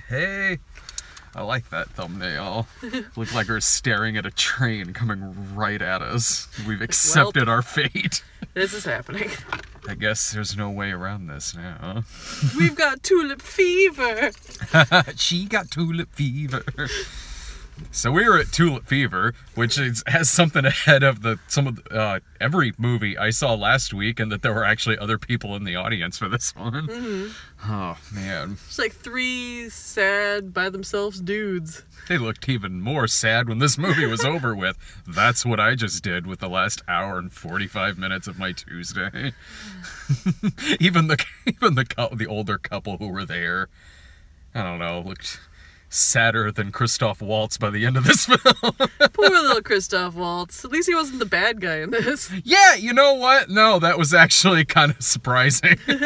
Hey, I like that thumbnail. Looked like we're staring at a train coming right at us. We've accepted our fate. This is happening. I guess there's no way around this now. We've got tulip fever. She got tulip fever. So we were at Tulip Fever, which has something ahead of every movie I saw last week, and that there were actually other people in the audience for this one. Mm-hmm. Oh, man. It's like three sad, by themselves dudes. They looked even more sad when this movie was over with. That's what I just did with the last hour and 45 minutes of my Tuesday. even the older couple who were there, I don't know, looked sadder than Christoph Waltz by the end of this film. Poor little Christoph Waltz. At least he wasn't the bad guy in this. Yeah, you know what? No, that was actually kind of surprising. Sorry,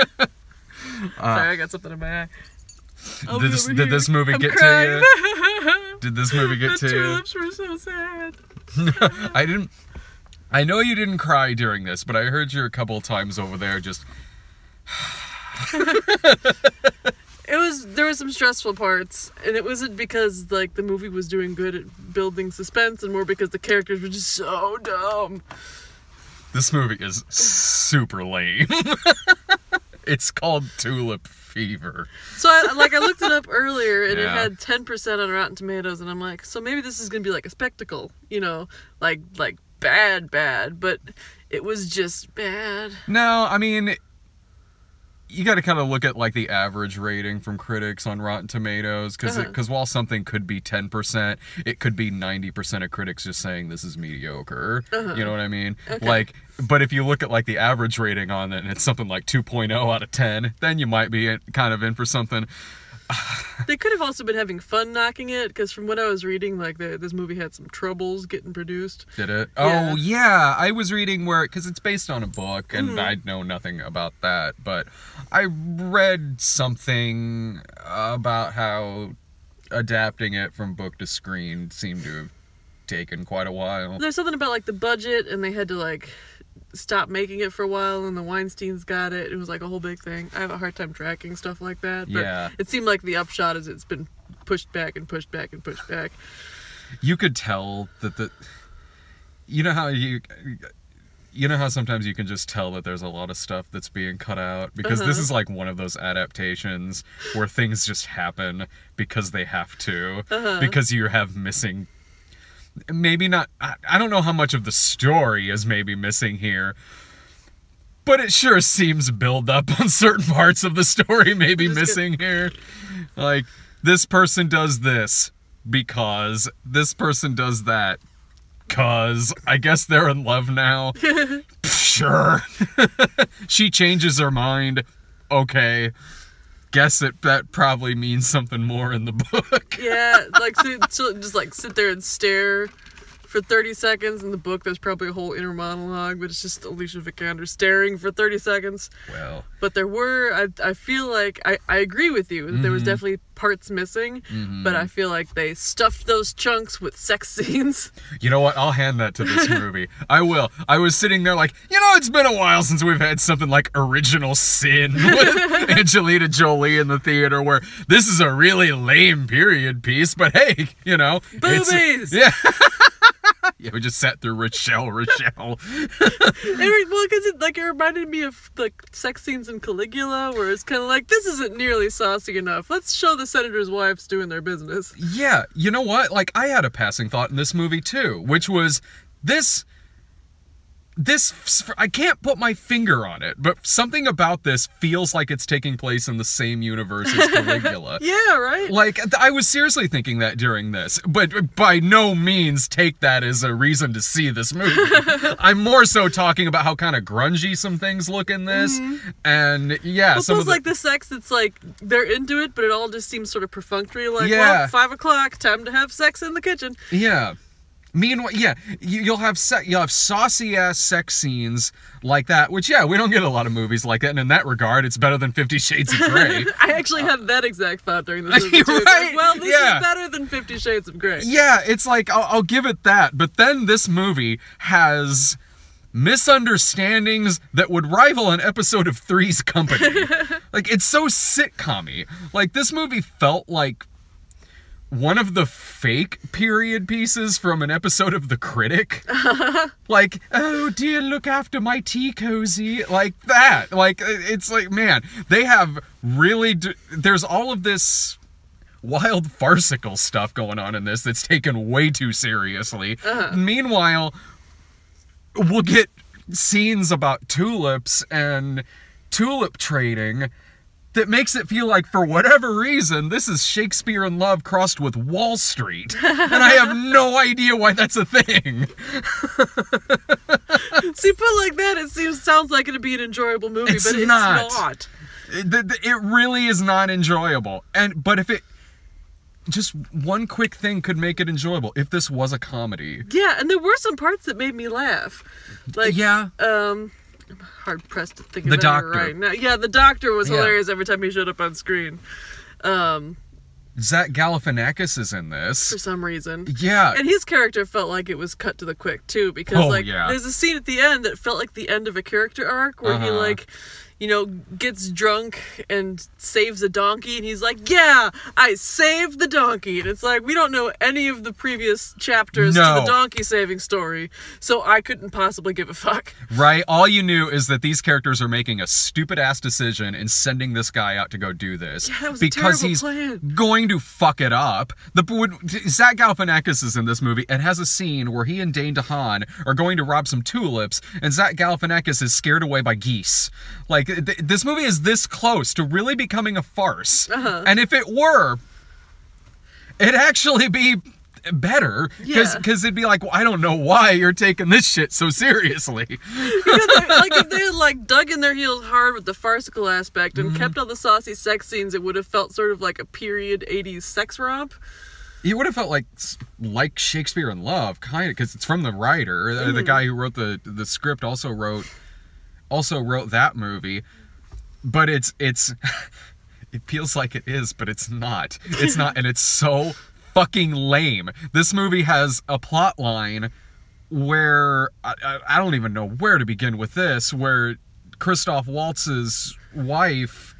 I got something in my eye. Did this movie get to you? Did this movie get to you? The tulips were so sad. I know you didn't cry during this, but I heard you a couple of times over there just... There were some stressful parts, and it wasn't because, like, the movie was doing good at building suspense, and more because the characters were just so dumb. This movie is super lame. It's called Tulip Fever. So, I looked it up earlier, and it had 10% on Rotten Tomatoes, and I'm like, so maybe this is gonna be like a spectacle, you know, like bad, but it was just bad. No, I mean, you got to kind of look at like the average rating from critics on Rotten Tomatoes, because while something could be 10%, it could be 90% of critics just saying this is mediocre. You know what I mean? Okay. Like, but if you look at like the average rating on it and it's something like 2.0 out of 10, then you might be kind of in for something. They could have also been having fun knocking it, because from what I was reading, like, this movie had some troubles getting produced. Did it? Yeah. Oh, yeah. I was reading because it's based on a book, and I know nothing about that, but I read something about how adapting it from book to screen seemed to have taken quite a while. There's something about, like, the budget, and they had to, like, stop making it for a while, and the Weinsteins got it. It was like a whole big thing. I have a hard time tracking stuff like that, but it seemed like the upshot is it's been pushed back and pushed back and pushed back. You could tell that you know how sometimes you can just tell that there's a lot of stuff that's being cut out, because this is like one of those adaptations where things just happen because they have to, because you have missing, maybe not, I don't know how much of the story is maybe missing here, but it sure seems build up on certain parts of the story maybe missing here. Like, this person does this because this person does that because I guess they're in love now. Sure. She changes her mind. Okay. Guess that probably means something more in the book. Yeah, like, so just like sit there and stare for 30 seconds. In the book, there's probably a whole inner monologue, but it's just Alicia Vikander staring for 30 seconds. Well. But there were, I feel like, I agree with you, that there was definitely parts missing, but I feel like they stuffed those chunks with sex scenes. You know what? I'll hand that to this movie. I will. I was sitting there like, you know, it's been a while since we've had something like Original Sin with Angelina Jolie in the theater, where this is a really lame period piece, but hey, you know. Boobies! Yeah. Yeah, we just sat through Rochelle. Well, because it reminded me of the sex scenes in Caligula, where it's kind of like, this isn't nearly saucy enough. Let's show the senators' wives doing their business. Yeah, you know what? Like, I had a passing thought in this movie too, which was this, I can't put my finger on it, but something about this feels like it's taking place in the same universe as Caligula. Yeah, right? Like, I was seriously thinking that during this, but by no means take that as a reason to see this movie. I'm more so talking about how kind of grungy some things look in this, and yeah. Well, like the sex, it's like, they're into it, but it all just seems sort of perfunctory, like, well, 5 o'clock, time to have sex in the kitchen. Yeah. Meanwhile, yeah, you'll have saucy ass sex scenes like that, which, yeah, we don't get a lot of movies like that, and in that regard, it's better than 50 Shades of Grey. I actually had that exact thought during this movie too. Right? Like, well, this is better than 50 Shades of Grey. Yeah, it's like, I'll give it that, but then this movie has misunderstandings that would rival an episode of Three's Company. Like, it's so sitcom-y. Like, this movie felt like one of the fake period pieces from an episode of The Critic. Like, oh dear, look after my tea cozy. Like that. Like, it's like, man, they have really... There's all of this wild farcical stuff going on in this that's taken way too seriously. Meanwhile, we'll get scenes about tulips and tulip trading that makes it feel like, for whatever reason, this is Shakespeare in Love crossed with Wall Street. And I have no idea why that's a thing. See, put like that, sounds like it'd be an enjoyable movie, but it's not. It really is not enjoyable. But if it... Just one quick thing could make it enjoyable, if this was a comedy. Yeah, and there were some parts that made me laugh. Like, yeah. I'm hard-pressed to think of the it doctor. Right now. Yeah, the doctor was hilarious every time he showed up on screen. Zach Galifianakis is in this. For some reason. Yeah. And his character felt like it was cut to the quick, too, because, there's a scene at the end that felt like the end of a character arc, where he, like... you know, gets drunk and saves a donkey, and he's like, yeah, I saved the donkey. And it's like, we don't know any of the previous chapters to the donkey saving story, so I couldn't possibly give a fuck. Right? All you knew is that these characters are making a stupid-ass decision and sending this guy out to go do this. Yeah, that was because a terrible he's plan. Going to fuck it up. Zach Galifianakis is in this movie and has a scene where he and Dane DeHaan are going to rob some tulips, and Zach Galifianakis is scared away by geese. Like, this movie is this close to really becoming a farce. And if it were, it'd actually be better. Because it'd be like, well, I don't know why you're taking this shit so seriously. Because, if they had, dug in their heels hard with the farcical aspect and kept all the saucy sex scenes, it would have felt sort of like a period 80s sex romp. It would have felt like Shakespeare in Love, kind of, because it's from the writer. The guy who wrote the script also wrote that movie. But it feels like it is, but it's not. It's not, and it's so fucking lame. This movie has a plot line where I don't even know where to begin with this, where Christoph Waltz's wife,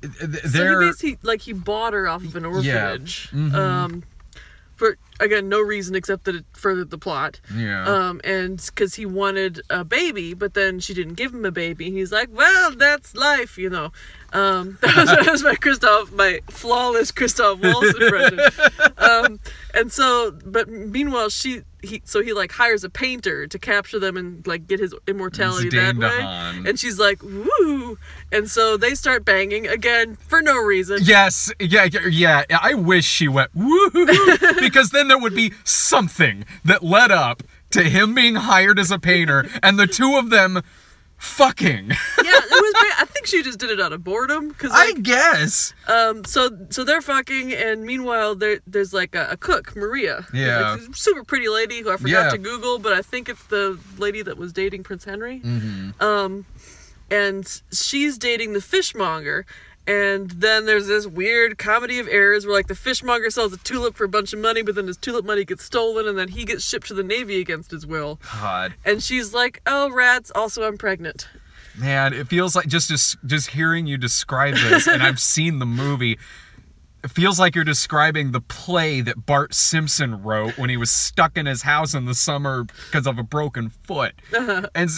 he bought her off of an orphanage. For, again, no reason except that it furthered the plot. And because he wanted a baby, but then she didn't give him a baby. He's like, well, that's life, you know. That was my flawless Christoph Waltz impression. And so, but meanwhile, he hires a painter to capture them and get his immortality that way. And she's like, woo! And so they start banging again for no reason. Yes, yeah. I wish she went woo, because then there would be something that led up to him being hired as a painter and the two of them fucking. It was. I think she just did it out of boredom. I guess. So they're fucking, and meanwhile there's a cook, Maria. Yeah. A super pretty lady who I forgot to Google, but I think it's the lady that was dating Prince Henry. And she's dating the fishmonger. And then there's this weird comedy of errors where the fishmonger sells a tulip for a bunch of money, but then his tulip money gets stolen, and then he gets shipped to the Navy against his will. God. And she's like, oh, rats, also I'm pregnant. Man, it feels like just hearing you describe this, and I've seen the movie, it feels like you're describing the play that Bart Simpson wrote when he was stuck in his house in the summer because of a broken foot. And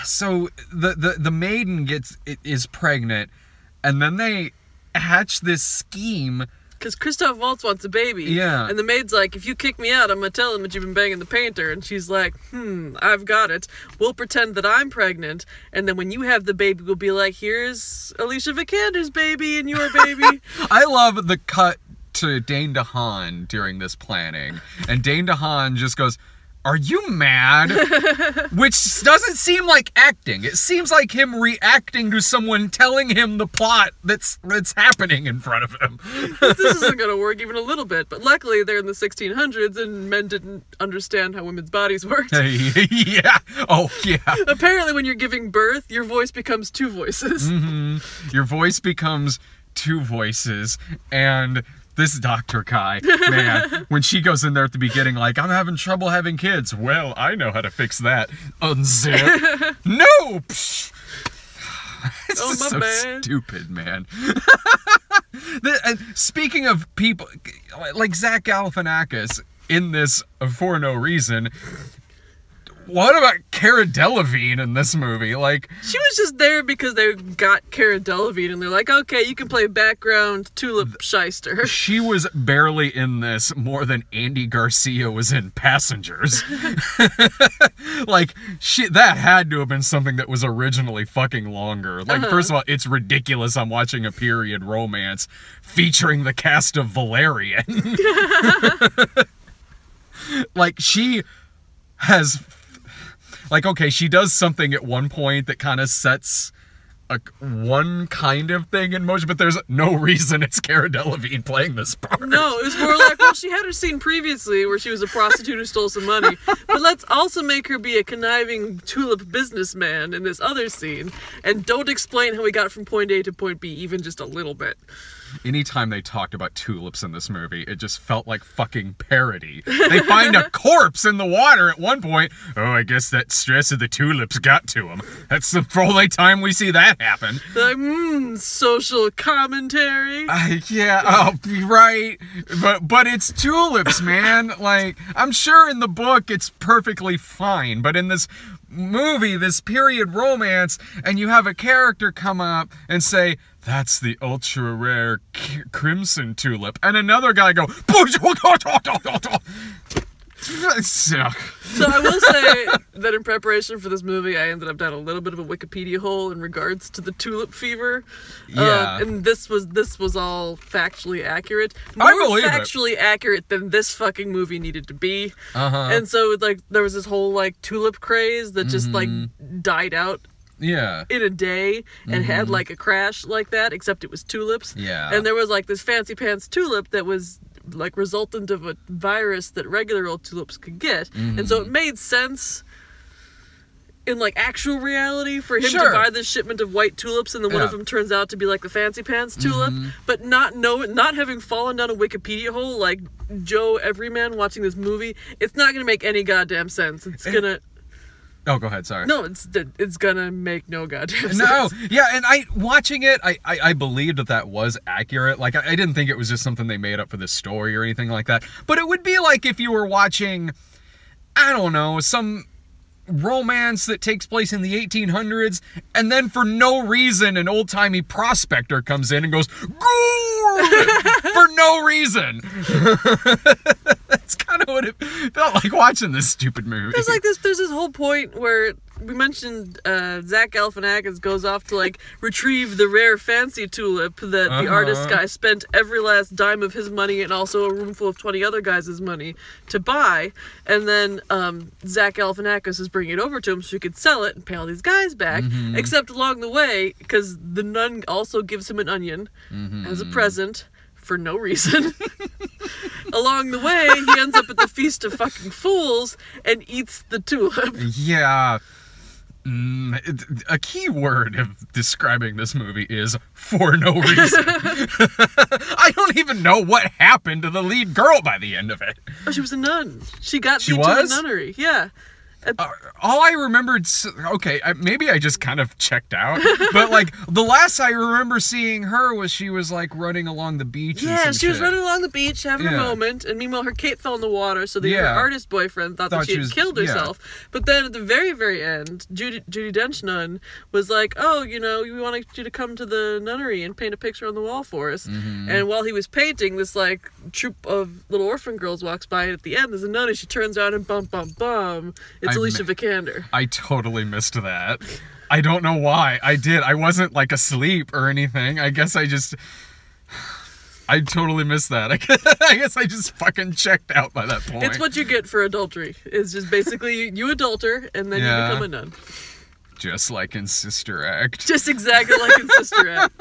so the maiden is pregnant, and then they hatch this scheme. Because Christoph Waltz wants a baby. Yeah. And the maid's like, if you kick me out, I'm going to tell him that you've been banging the painter. And she's like, I've got it. We'll pretend that I'm pregnant. And then when you have the baby, we'll be like, here's Alicia Vikander's baby and your baby. I love the cut to Dane DeHaan during this planning. And Dane DeHaan just goes, are you mad? Which doesn't seem like acting. It seems like him reacting to someone telling him the plot that's happening in front of him. This isn't going to work even a little bit. But luckily, they're in the 1600s, and men didn't understand how women's bodies worked. Yeah. Oh, yeah. Apparently, when you're giving birth, your voice becomes two voices. Your voice becomes two voices, and this Dr. Kai, man, when she goes in there at the beginning like, I'm having trouble having kids. Well, I know how to fix that. Unzip. No! Psh. It's just so bad. stupid, man. And speaking of people, like Zach Galifianakis in this for no reason, what about Cara Delevingne in this movie? Like, she was just there because they got Cara Delevingne and they're like, okay, you can play background Tulip shyster. She was barely in this more than Andy Garcia was in Passengers. Like, that had to have been something that was originally fucking longer. Like, first of all, it's ridiculous I'm watching a period romance featuring the cast of Valerian. Like, she has... Like, okay, she does something at one point that kind of sets one kind of thing in motion, but there's no reason it's Cara Delevingne playing this part. No, it was more like, well, she had her scene previously where she was a prostitute who stole some money, but let's also make her be a conniving tulip businessman in this other scene, and don't explain how we got from point A to point B even just a little bit. Anytime they talked about tulips in this movie, it just felt like fucking parody. They find a corpse in the water at one point. Oh, I guess that stress of the tulips got to him. That's the only time we see that happen. Like, social commentary. Yeah, oh, right. But it's tulips, man. Like, I'm sure in the book it's perfectly fine, but in this movie, this period romance, and you have a character come up and say, that's the ultra rare crimson tulip, and another guy go, so I will say that in preparation for this movie, I ended up down a little bit of a Wikipedia hole in regards to the tulip fever. Yeah. And this was all factually accurate. I believe it. Factually accurate than this fucking movie needed to be. Uh-huh. And so, like, there was this whole, like, tulip craze that just, like, died out. Yeah. In a day and had like a crash like that, except it was tulips. Yeah. And there was like this fancy pants tulip that was like resultant of a virus that regular old tulips could get. And so it made sense in like actual reality for him to buy this shipment of white tulips and then one of them turns out to be like the fancy pants tulip. But not having fallen down a Wikipedia hole like Joe Everyman watching this movie, it's not gonna make any goddamn sense. It's gonna... Oh, go ahead, sorry. No, it's gonna make no goddamn sense. No, yeah, and watching it, I believed that was accurate. Like, I didn't think it was just something they made up for the story or anything like that. But it would be like if you were watching, I don't know, some romance that takes place in the 1800s, and then for no reason an old-timey prospector comes in and goes, "Gore!" for no reason. That's kind of what it felt like watching this stupid movie. There's this whole point where we mentioned Zach Galifianakis goes off to like retrieve the rare fancy tulip that the artist guy spent every last dime of his money and also a room full of 20 other guys' money to buy, and then Zach Galifianakis is bringing it over to him so he could sell it and pay all these guys back, except along the way, because the nun also gives him an onion as a present for no reason. Along the way, he ends up at the Feast of Fucking Fools and eats the tulip. Yeah. A key word of describing this movie is for no reason. I don't even know what happened to the lead girl by the end of it. Oh, she was a nun. She got She to was? the nunnery. Yeah. All I remembered, okay, maybe I just kind of checked out, but like the last I remember seeing her was she was like running along the beach. Yeah, she was running along the beach having a moment, and meanwhile her cape fell in the water, so her artist boyfriend thought that she had killed herself. But then at the very, very end, Judi Dench nun was like, "Oh, you know, we wanted you to come to the nunnery and paint a picture on the wall for us." And while he was painting, this like troop of little orphan girls walks by, and at the end there's a nun, and she turns around and bum bum bum. It's Alicia Vikander. I totally missed that. I don't know why. I did. I wasn't like asleep or anything. I guess I totally missed that. I guess I just fucking checked out by that point. It's what you get for adultery. It's just basically you adulter and then you become a nun. Just like in Sister Act. Just exactly like in Sister Act.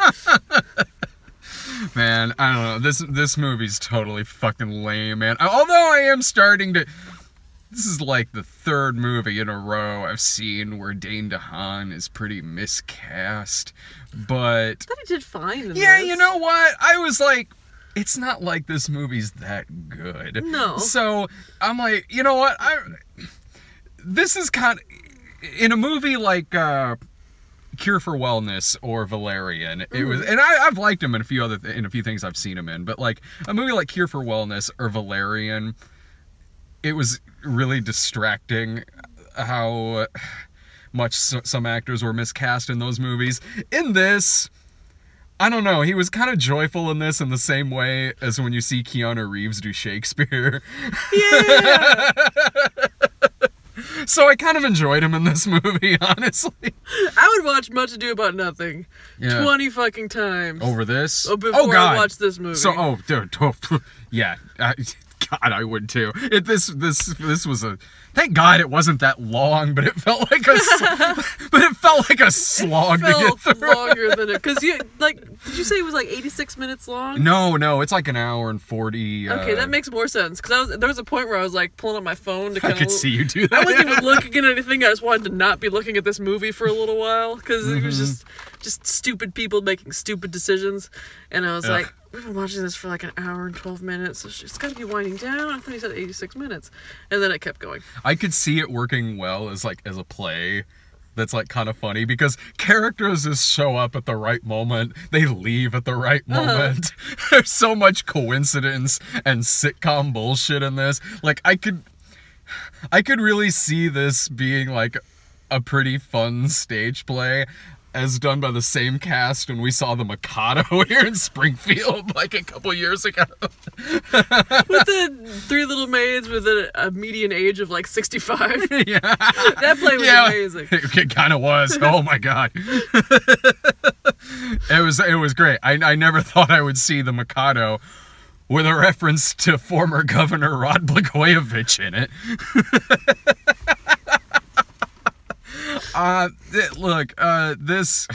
Man, I don't know. This movie's totally fucking lame, man. Although I am starting to... This is like the third movie in a row I've seen where Dane DeHaan is pretty miscast, but... I thought he did fine in yeah, this. you know what? I was like... it's not like this movie's that good. No. So I'm like, you know what? This is kind of, in a movie like Cure for Wellness or Valerian, it was, and I've liked him in a few things I've seen him in, but like a movie like Cure for Wellness or Valerian, it was really distracting how much some actors were miscast in those movies. In this, I don't know, he was kind of joyful in this in the same way as when you see Keanu Reeves do Shakespeare. Yeah! So I kind of enjoyed him in this movie, honestly. I would watch Much Ado About Nothing 20 fucking times. Over this? Before I watched this movie. So, dude, yeah. God, I would too. This was a. Thank God it wasn't that long, but it felt like a slog to get through. Longer than it, because did you say it was like 86 minutes long? No, it's like an hour and 40. Okay, that makes more sense, because there was a point where I was like pulling up my phone to kind of. I could see you do that. I wasn't even looking at anything. I just wanted to not be looking at this movie for a little while, because it was just stupid people making stupid decisions, and I was like, we've been watching this for like an hour and 12 minutes. So it's got to be winding down. I thought he said 86 minutes. And then it kept going. I could see it working well as a play that's like kind of funny, because characters just show up at the right moment. They leave at the right moment. There's so much coincidence and sitcom bullshit in this. Like, I could really see this being like a pretty fun stage play, as done by the same cast when we saw The Mikado here in Springfield like a couple years ago. With the three little maids with a median age of like 65. Yeah. That play was amazing. It kind of was. Oh my God. It was great. I never thought I would see The Mikado with a reference to former Governor Rod Blagojevich in it. This,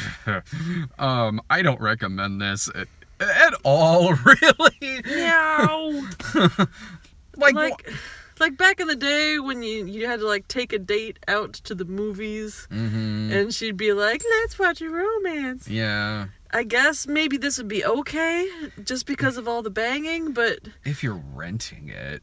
I don't recommend this at all, really. No. like back in the day when you had to like take a date out to the movies, and she'd be like, let's watch a romance. Yeah. I guess maybe this would be okay, just because of all the banging, but... If you're renting it,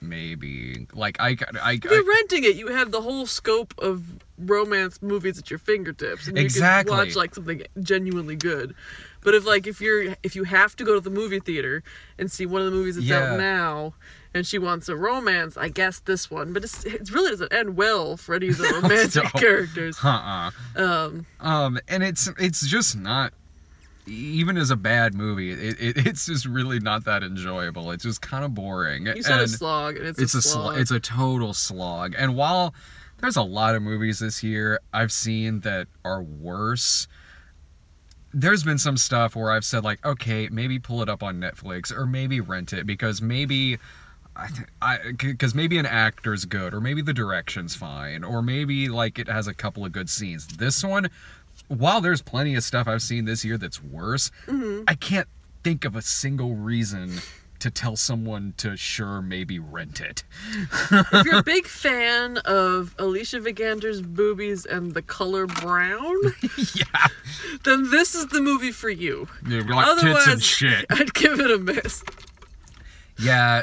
maybe. If you're renting it, you have the whole scope of romance movies at your fingertips. And you can watch, like, something genuinely good. But if you have to go to the movie theater and see one of the movies that's out now, and she wants a romance, I guess this one. But it really doesn't end well for any of the romantic characters. And it's just not... Even as a bad movie, it's just really not that enjoyable. It's just kind of boring. You said a slog, and it's a slog. It's a total slog. And while there's a lot of movies this year I've seen that are worse, there's been some stuff where I've said, like, okay, maybe pull it up on Netflix, or maybe rent it, because maybe an actor's good, or maybe the direction's fine, or maybe, like, it has a couple of good scenes. This one... While there's plenty of stuff I've seen this year that's worse, I can't think of a single reason to tell someone to maybe rent it. If you're a big fan of Alicia Vikander's boobies and the color brown, then this is the movie for you. Yeah, like otherwise, tits and shit. I'd give it a miss. Yeah,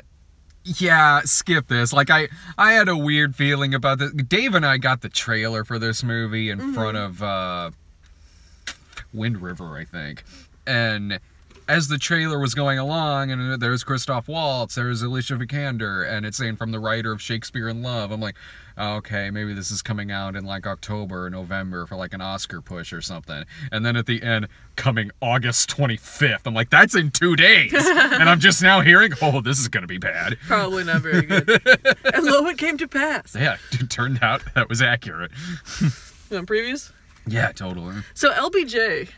skip this. Like, I had a weird feeling about this. Dave and I got the trailer for this movie in front of Wind River, I think. And as the trailer was going along, and there's Christoph Waltz, there's Alicia Vikander, and it's saying from the writer of Shakespeare in Love, I'm like, oh, okay, maybe this is coming out in like October or November for like an Oscar push or something. And then at the end, coming August 25th, I'm like, that's in 2 days. And I'm just now hearing, oh, this is going to be bad. Probably not very good. And lo, it came to pass. Yeah, it turned out that was accurate. You want previews? Yeah, totally. So LBJ.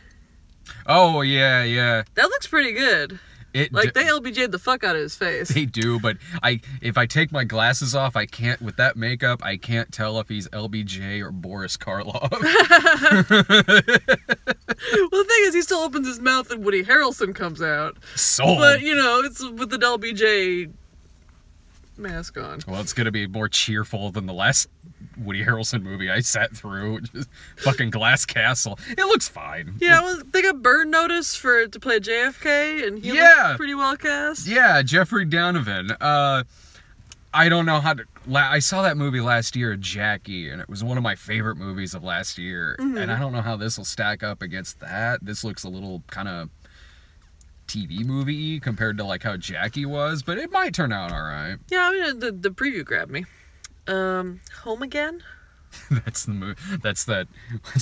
Oh, yeah. That looks pretty good. They LBJ'd the fuck out of his face. They do, but if I take my glasses off, I can't, with that makeup, I can't tell if he's LBJ or Boris Karloff. Well, the thing is, he still opens his mouth and Woody Harrelson comes out. Sold. But, it's with the LBJ mask on. Well, it's going to be more cheerful than the last Woody Harrelson movie I sat through. Just fucking Glass Castle. It looks fine. Yeah, well, they got Burn Notice to play JFK, and he looks pretty well cast. Yeah, Jeffrey Donovan. I don't know how to... I saw that movie last year, Jackie, and it was one of my favorite movies of last year. Mm-hmm. And I don't know how this will stack up against that. This looks a little kind of TV movie compared to like how Jackie was, but it might turn out all right. Yeah, I mean, the preview grabbed me. Home Again? That's the movie. That's the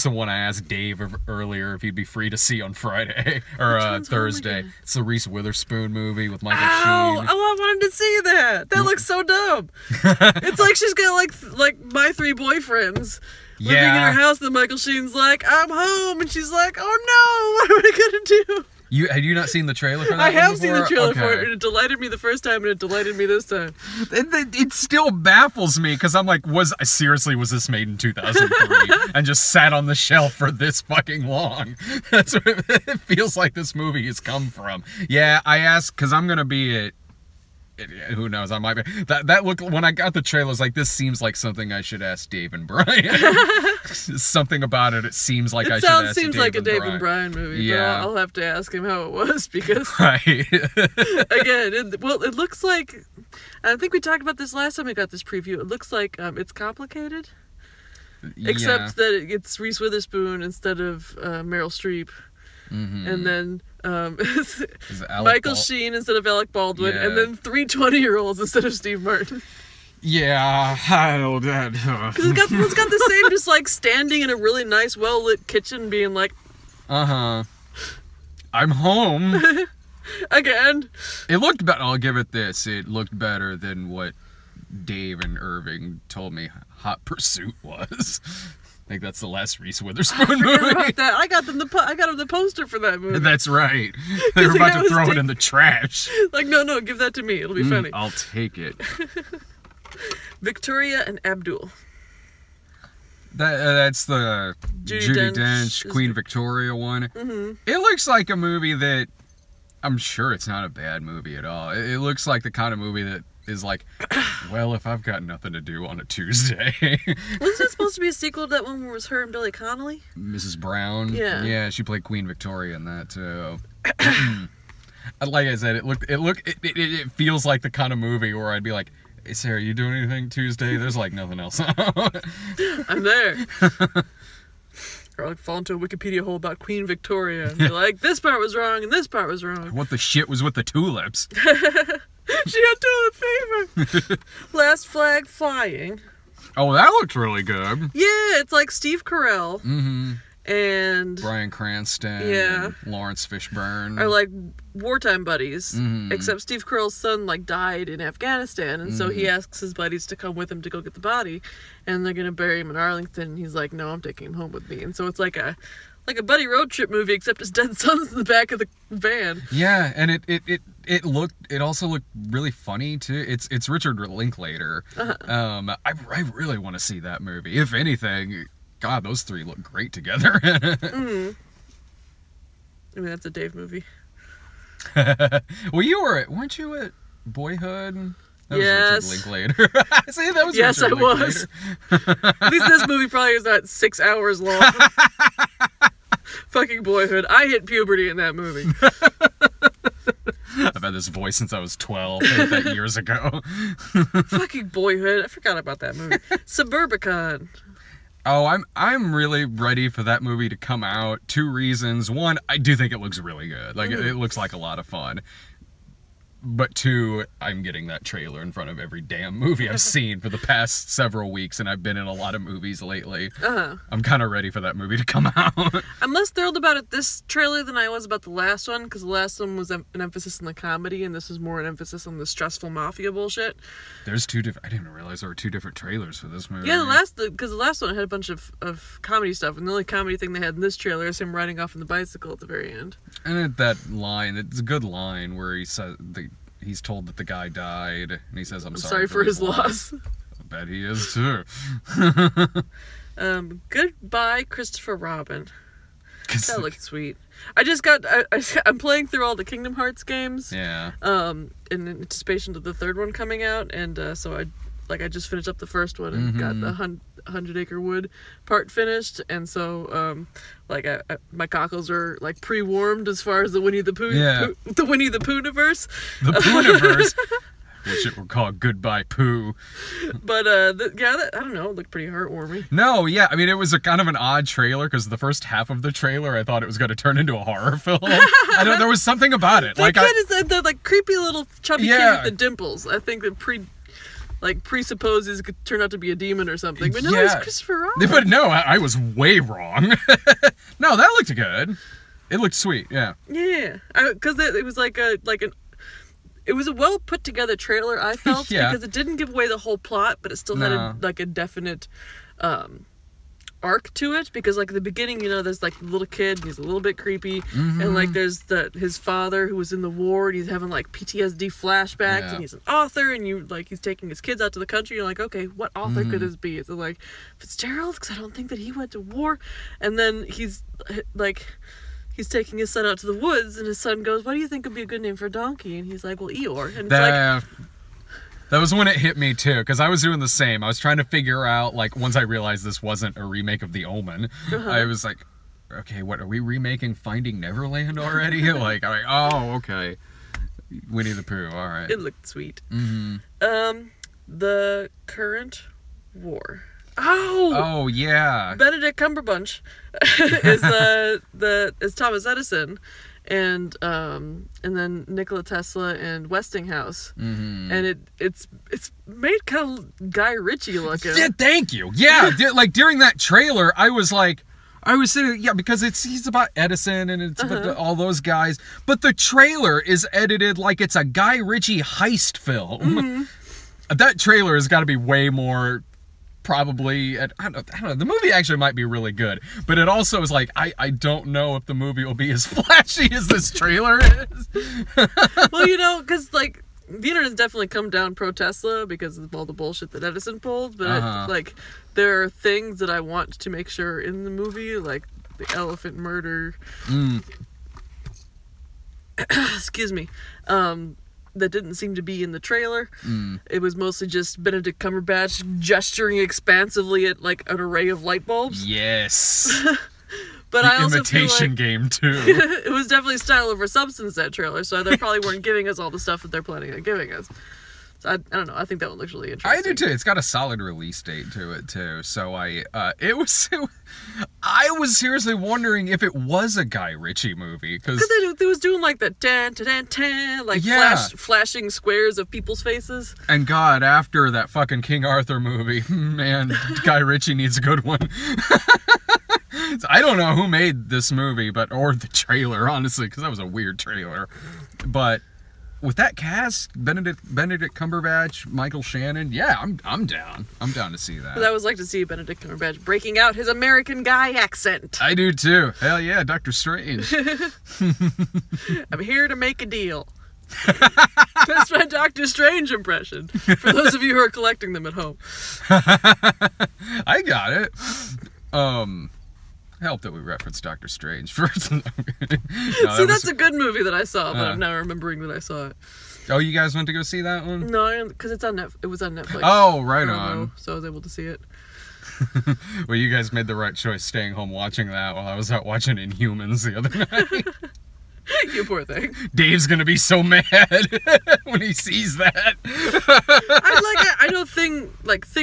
one I asked Dave earlier if he'd be free to see on Friday or Thursday. It's the Reese Witherspoon movie with Michael Sheen. Oh, I wanted to see that. That looks so dumb. It's like she's got like My Three Boyfriends living in her house. And Michael Sheen's like, I'm home, and she's like, oh no, what am I gonna do? Had you not seen the trailer for that? I have seen the trailer for it, and it delighted me the first time, and it delighted me this time. It still baffles me, because I'm like, was this made in 2003 and just sat on the shelf for this fucking long? That's what it feels like this movie has come from. Yeah, I asked, because I'm going to be at... Who knows? I might be. That look when I got the trailer, I was like, this seems like something I should ask Dave and Brian. Something about it. It seems like I should ask Dave and Brian. It seems like a Dave and Brian movie. Yeah, but I'll have to ask him how it was because. Right. Again, it looks like. I think we talked about this last time we got this preview. It looks like it's complicated, except that it's Reese Witherspoon instead of Meryl Streep. Mm-hmm. And then Michael Sheen instead of Alec Baldwin, and then 3 20-year-olds instead of Steve Martin. Yeah, I know that. Because it's got the same, just like standing in a really nice, well-lit kitchen, being like, I'm home. Again. It looked better. I'll give it this. It looked better than what Dave and Irving told me Hot Pursuit was. I think that's the last Reese Witherspoon movie. About that. I got them the poster for that movie. That's right. They were about to throw it in the trash. Like, no, give that to me. It'll be funny. I'll take it. Victoria and Abdul. That's the Judi Dench Queen Victoria one. Mm-hmm. It looks like a movie that I'm sure it's not a bad movie at all. It looks like the kind of movie that is like, well, if I've got nothing to do on a Tuesday. Wasn't it supposed to be a sequel to that one where it was her and Billy Connolly? Mrs. Brown? Yeah. Yeah, she played Queen Victoria in that too. Like I said, it feels like the kind of movie where I'd be like, hey Sarah, you doing anything Tuesday? There's like nothing else on. I'm there. Or like fall into a Wikipedia hole about Queen Victoria and be like, this part was wrong and this part was wrong. What the shit was with the tulips? She had toilet paper. Last Flag Flying. Oh, that looks really good. Yeah, it's like Steve Carell. Mm-hmm. And Bryan Cranston. Yeah. And Lawrence Fishburne. Are like wartime buddies. Mm-hmm. Except Steve Carell's son like died in Afghanistan, and so he asks his buddies to come with him to go get the body, and they're gonna bury him in Arlington. And he's like, "No, I'm taking him home with me." And so it's like a buddy road trip movie, except his dead son's in the back of the van. Yeah, and it also looked really funny too. It's Richard Linklater. Uh-huh. I really want to see that movie. If anything, God, those three look great together. Mm-hmm. I mean, that's a Dave movie. Well, weren't you at Boyhood? That yes. was Richard Linklater. See, that was yes, Richard I was. At least this movie probably is not 6 hours long. Fucking Boyhood. I hit puberty in that movie. I've had this voice since I was 12, that years ago. Fucking Boyhood. I forgot about that movie. Suburbicon. Oh, I'm really ready for that movie to come out. 2 reasons. 1, I do think it looks really good. Like, it looks like a lot of fun. But 2, I'm getting that trailer in front of every damn movie I've seen for the past several weeks, and I've been in a lot of movies lately. Uh-huh. I'm kind of ready for that movie to come out. I'm less thrilled about this trailer than I was about the last one, because the last one was an emphasis on the comedy, and this is more an emphasis on the stressful mafia bullshit. There's 2 different... I didn't even realize there were 2 different trailers for this movie. Yeah, because the last one had a bunch of comedy stuff, and the only comedy thing they had in this trailer is him riding off on the bicycle at the very end. And at that line, it's a good line where he says... He's told that the guy died, and he says, I'm sorry for his loss. I bet he is, too. Goodbye, Christopher Robin. That looked sweet. I'm playing through all the Kingdom Hearts games. Yeah. In anticipation of the third one coming out, and so I just finished up the first one and got the 100 Acre Wood part finished, and so my cockles are like pre-warmed as far as the Winnie the Pooh, the Winnie the Pooh-niverse. The Pooh-niverse. Which it would call Goodbye Pooh. But I don't know, it looked pretty heartwarming. No, yeah, I mean, it was a kind of an odd trailer, because the first half of the trailer, I thought it was going to turn into a horror film. There was something about it. That kid is the creepy little chubby kid with the dimples. I think that presupposes it could turn out to be a demon or something. But no, it's Christopher Robin. But no, I was way wrong. No, that looked good. It looked sweet, yeah. Yeah, because it was it was a well put together trailer, I felt, because it didn't give away the whole plot, but it still had a definite arc to it, because at the beginning, there's the little kid, and he's a little bit creepy, and there's his father who was in the war, and he's having PTSD flashbacks, and he's an author, and he's taking his kids out to the country. You're like, okay, what author could this be? Is it Fitzgerald? Because I don't think that he went to war. And then he's taking his son out to the woods, and his son goes, what do you think would be a good name for a donkey? And he's like, well, Eeyore. And it's that was when it hit me, too, because I was doing the same. I was trying to figure out, once I realized this wasn't a remake of The Omen, I was like, okay, what, are we remaking Finding Neverland already? Oh, okay. Winnie the Pooh, all right. It looked sweet. The current war. Oh yeah. Benedict Cumberbatch is Thomas Edison, and then Nikola Tesla and Westinghouse, and it's made kind of Guy Ritchie looking. Yeah, thank you. Yeah, during that trailer, I was sitting, because he's about Edison and it's about all those guys, but the trailer is edited like it's a Guy Ritchie heist film. That trailer has got to be way more. Probably, I don't know, the movie actually might be really good, but it also is I don't know if the movie will be as flashy as this trailer is. Well, because the internet's definitely come down pro Tesla because of all the bullshit that Edison pulled, but there are things that I want to make sure in the movie, like the elephant murder. Excuse me. That didn't seem to be in the trailer. It was mostly just Benedict Cumberbatch gesturing expansively at an array of light bulbs. Yes. But I also imitation game too. It was definitely style over substance, that trailer, so they probably weren't giving us all the stuff that they're planning on giving us. So I don't know. I think that one looks really interesting. I do too. It's got a solid release date to it too. So I was seriously wondering if it was a Guy Ritchie movie because it was doing the tan tan tan flashing squares of people's faces. And God, after that fucking King Arthur movie, man, Guy Ritchie needs a good one. I don't know who made this movie, or the trailer, honestly, because that was a weird trailer, but. With that cast, Benedict Cumberbatch, Michael Shannon, yeah, I'm down. I'm down to see that. I would like to see Benedict Cumberbatch breaking out his American guy accent. I do too. Hell yeah, Doctor Strange. I'm here to make a deal. That's my Doctor Strange impression. For those of you who are collecting them at home. I got it. Help that we referenced Doctor Strange first. See, that's a good movie that I saw, but I'm now remembering that I saw it. Oh, you guys went to go see that one? No, because it was on Netflix. Oh, right on. So I was able to see it. Well, you guys made the right choice staying home watching that while I was out watching Inhumans the other night. You poor thing. Dave's gonna be so mad when he sees that. I know thing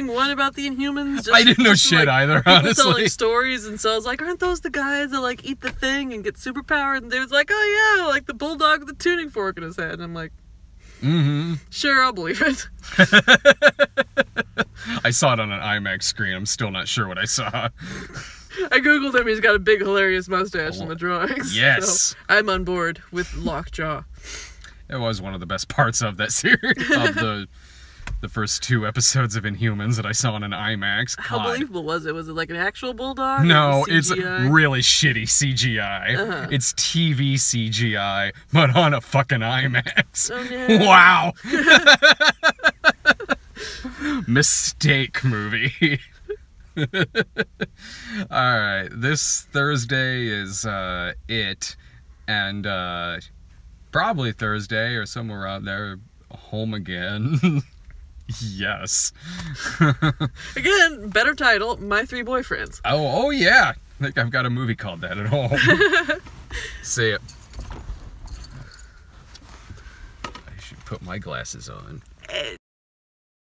one about the Inhumans. I didn't know shit either, honestly. Telling stories, and so I was like, aren't those the guys that eat the thing and get superpowered? And they was like, oh yeah, the bulldog with the tuning fork in his head. And I'm like, sure, I'll believe it. I saw it on an IMAX screen. I'm still not sure what I saw. I googled him. He's got a big, hilarious mustache in the drawings. Yes. So I'm on board with Lockjaw. It was one of the best parts of that series, of the first 2 episodes of Inhumans that I saw in an IMAX. God. How believable was it? Was it like an actual bulldog? No, it's really shitty CGI. It's TV CGI, but on a fucking IMAX. Oh, no. Wow. Mistake movie. Alright, this Thursday is it, and probably Thursday or somewhere out there, home again. Yes. Again, better title, My Three Boyfriends. Oh yeah. I think I've got a movie called that at home. See it. I should put my glasses on.